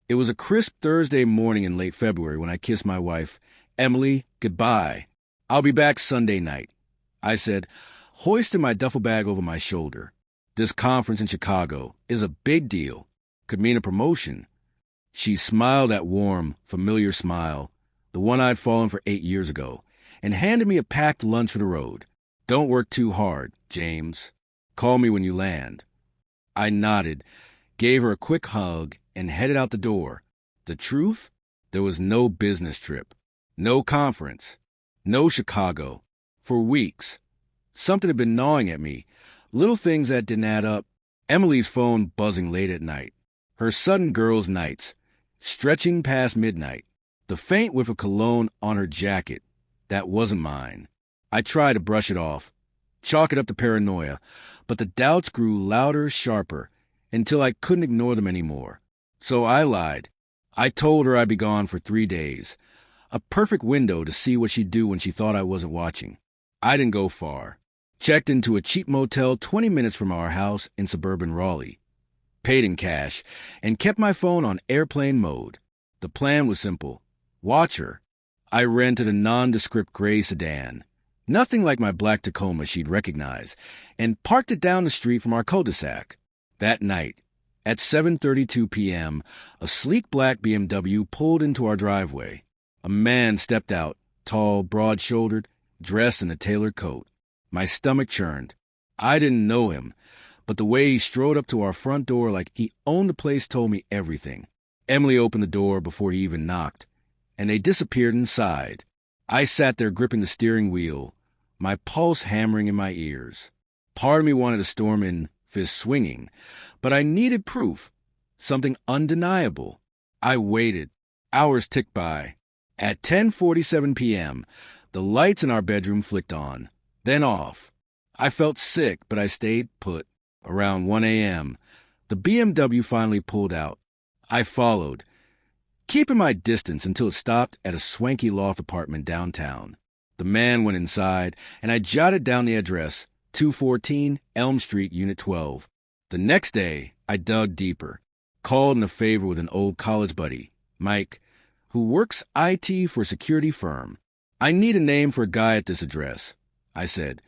It was a crisp Thursday morning in late February when I kissed my wife. Emily, goodbye. I'll be back Sunday night, I said, hoisting my duffel bag over my shoulder. This conference in Chicago is a big deal. Could mean a promotion. She smiled that warm, familiar smile, the one I'd fallen for 8 years ago, and handed me a packed lunch for the road. Don't work too hard, James. Call me when you land. I nodded, gave her a quick hug, and headed out the door. The truth? There was no business trip, no conference, no Chicago. For weeks. Something had been gnawing at me, little things that didn't add up. Emily's phone buzzing late at night. Her sudden girls' nights, stretching past midnight. The faint whiff of cologne on her jacket. That wasn't mine. I tried to brush it off, chalk it up to paranoia, but the doubts grew louder, sharper, until I couldn't ignore them anymore. So I lied. I told her I'd be gone for 3 days. A perfect window to see what she'd do when she thought I wasn't watching. I didn't go far. Checked into a cheap motel 20 minutes from our house in suburban Raleigh. Paid in cash, and kept my phone on airplane mode. The plan was simple. Watch her. I rented a nondescript gray sedan, nothing like my black Tacoma she'd recognize, and parked it down the street from our cul-de-sac. That night, at 7:32 p.m., a sleek black BMW pulled into our driveway. A man stepped out, tall, broad-shouldered, dressed in a tailored coat. My stomach churned. I didn't know him, but the way he strode up to our front door like he owned the place told me everything. Emily opened the door before he even knocked, and they disappeared inside. I sat there gripping the steering wheel, my pulse hammering in my ears. Part of me wanted to storm in, fist swinging, but I needed proof, something undeniable. I waited. Hours ticked by. At 10:47 p.m., the lights in our bedroom flicked on, then off. I felt sick, but I stayed put. Around 1 a.m., the BMW finally pulled out. I followed, keeping my distance until it stopped at a swanky loft apartment downtown. The man went inside, and I jotted down the address, 214 Elm Street, Unit 12. The next day, I dug deeper, called in a favor with an old college buddy, Mike, who works IT for a security firm. I need a name for a guy at this address, I said,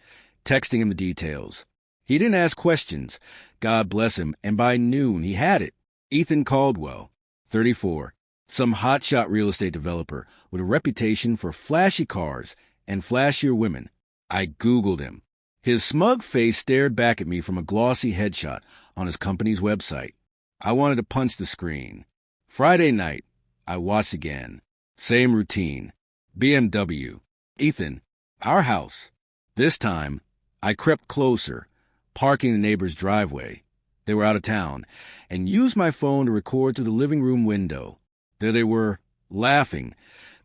texting him the details. He didn't ask questions, God bless him, and by noon he had it. Ethan Caldwell, 34, some hotshot real estate developer with a reputation for flashy cars and flashier women. I Googled him. His smug face stared back at me from a glossy headshot on his company's website. I wanted to punch the screen. Friday night, I watched again. Same routine. BMW. Ethan. Our house. This time, I crept closer, parking the neighbor's driveway. They were out of town, and used my phone to record through the living room window. There they were, laughing,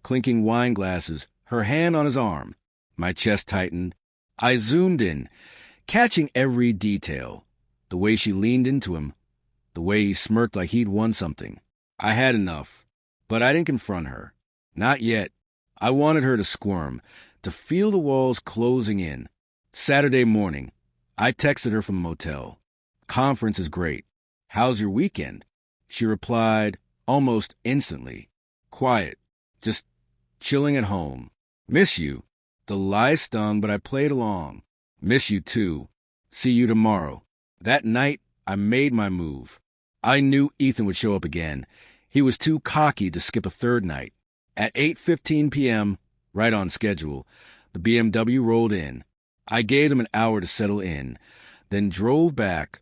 clinking wine glasses, her hand on his arm. My chest tightened. I zoomed in, catching every detail. The way she leaned into him, the way he smirked like he'd won something. I had enough, but I didn't confront her. Not yet. I wanted her to squirm, to feel the walls closing in. Saturday morning, I texted her from the motel. Conference is great. How's your weekend? She replied almost instantly. Quiet. Just chilling at home. Miss you. The lie stung, but I played along. Miss you too. See you tomorrow. That night, I made my move. I knew Ethan would show up again. He was too cocky to skip a third night. At 8:15 p.m., right on schedule, the BMW rolled in. I gave them an hour to settle in, then drove back,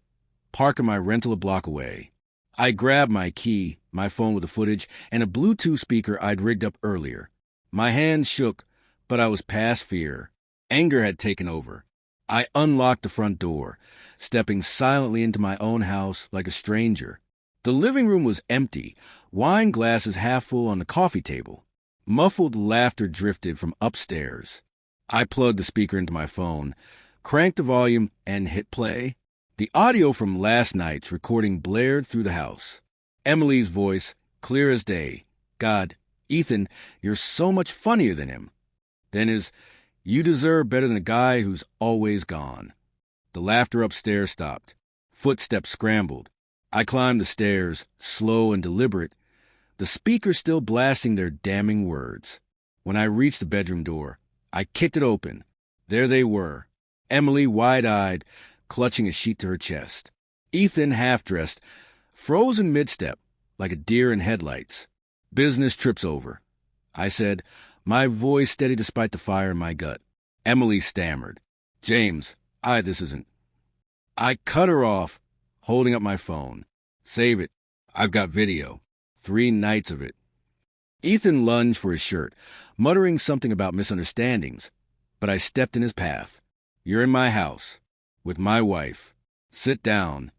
parking my rental a block away. I grabbed my key, my phone with the footage, and a Bluetooth speaker I'd rigged up earlier. My hands shook, but I was past fear. Anger had taken over. I unlocked the front door, stepping silently into my own house like a stranger. The living room was empty, wine glasses half full on the coffee table. Muffled laughter drifted from upstairs. I plugged the speaker into my phone, cranked the volume, and hit play. The audio from last night's recording blared through the house. Emily's voice, clear as day. God, Ethan, you're so much funnier than him. Then you deserve better than a guy who's always gone. The laughter upstairs stopped. Footsteps scrambled. I climbed the stairs, slow and deliberate, the speakers still blasting their damning words. When I reached the bedroom door, I kicked it open. There they were, Emily wide-eyed, clutching a sheet to her chest. Ethan half-dressed, frozen mid-step, like a deer in headlights. Business trip's over, I said, my voice steady despite the fire in my gut. Emily stammered. James, this isn't. I cut her off, holding up my phone. Save it. I've got video. 3 nights of it. Ethan lunged for his shirt, muttering something about misunderstandings, but I stepped in his path. You're in my house, with my wife. Sit down.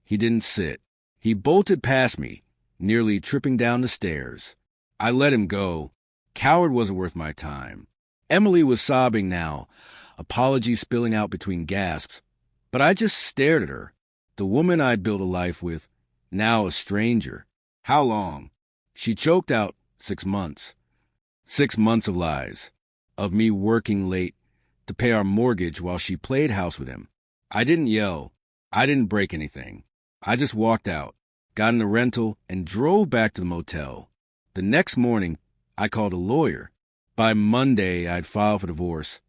He didn't sit. He bolted past me, nearly tripping down the stairs. I let him go. Coward wasn't worth my time. Emily was sobbing now, apologies spilling out between gasps, but I just stared at her, the woman I'd built a life with, now a stranger. How long? She choked out, 6 months. 6 months of lies, of me working late to pay our mortgage while she played house with him. I didn't yell. I didn't break anything. I just walked out, got in a rental, and drove back to the motel. The next morning, I called a lawyer. By Monday, I'd filed for divorce,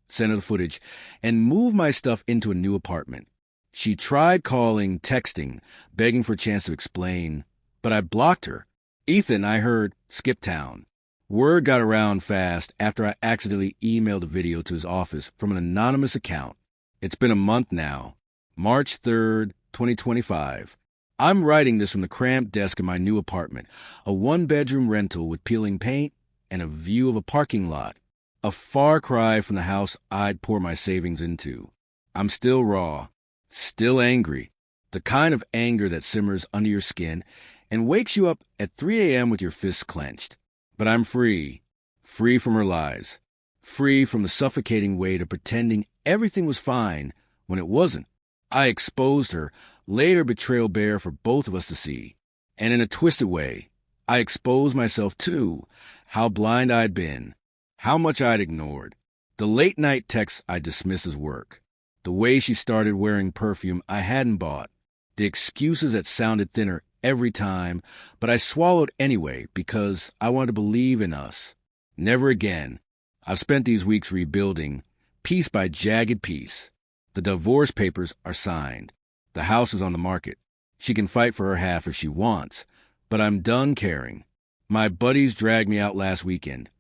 sent her the footage, and moved my stuff into a new apartment. She tried calling, texting, begging for a chance to explain, but I blocked her. Ethan, I heard, skipped town. Word got around fast after I accidentally emailed a video to his office from an anonymous account. It's been a month now, March 3rd, 2025. I'm writing this from the cramped desk in my new apartment, a 1-bedroom rental with peeling paint and a view of a parking lot, a far cry from the house I'd pour my savings into. I'm still raw, still angry, the kind of anger that simmers under your skin and wakes you up at 3 a.m. with your fists clenched. But I'm free, free from her lies, free from the suffocating weight of pretending everything was fine when it wasn't. I exposed her, laid her betrayal bare for both of us to see. And in a twisted way, I exposed myself too, how blind I'd been, how much I'd ignored. The late-night texts I dismissed as work, the way she started wearing perfume I hadn't bought, the excuses that sounded thinner every time, but I swallowed anyway because I wanted to believe in us. Never again. I've spent these weeks rebuilding, piece by jagged piece. The divorce papers are signed. The house is on the market. She can fight for her half if she wants, but I'm done caring. My buddies dragged me out last weekend,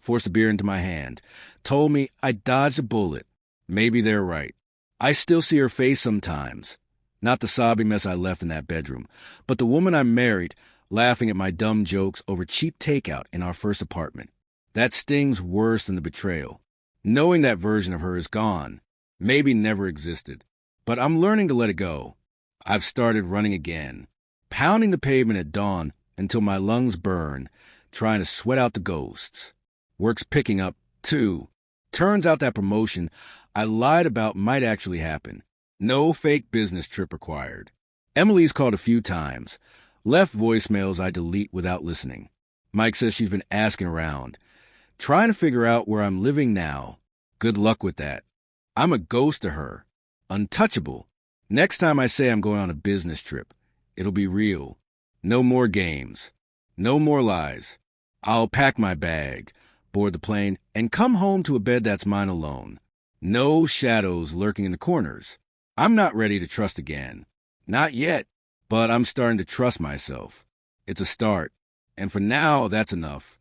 forced a beer into my hand, told me I dodged a bullet. Maybe they're right. I still see her face sometimes. Not the sobbing mess I left in that bedroom, but the woman I married laughing at my dumb jokes over cheap takeout in our first apartment. That stings worse than the betrayal. Knowing that version of her is gone, maybe never existed, but I'm learning to let it go. I've started running again, pounding the pavement at dawn until my lungs burn, trying to sweat out the ghosts. Work's picking up, too. Turns out that promotion I lied about might actually happen. No fake business trip required. Emily's called a few times, left voicemails I delete without listening. Mike says she's been asking around, trying to figure out where I'm living now. Good luck with that. I'm a ghost to her, untouchable. Next time I say I'm going on a business trip, it'll be real. No more games. No more lies. I'll pack my bag, board the plane, and come home to a bed that's mine alone. No shadows lurking in the corners. I'm not ready to trust again. Not yet, but I'm starting to trust myself. It's a start, and for now, that's enough.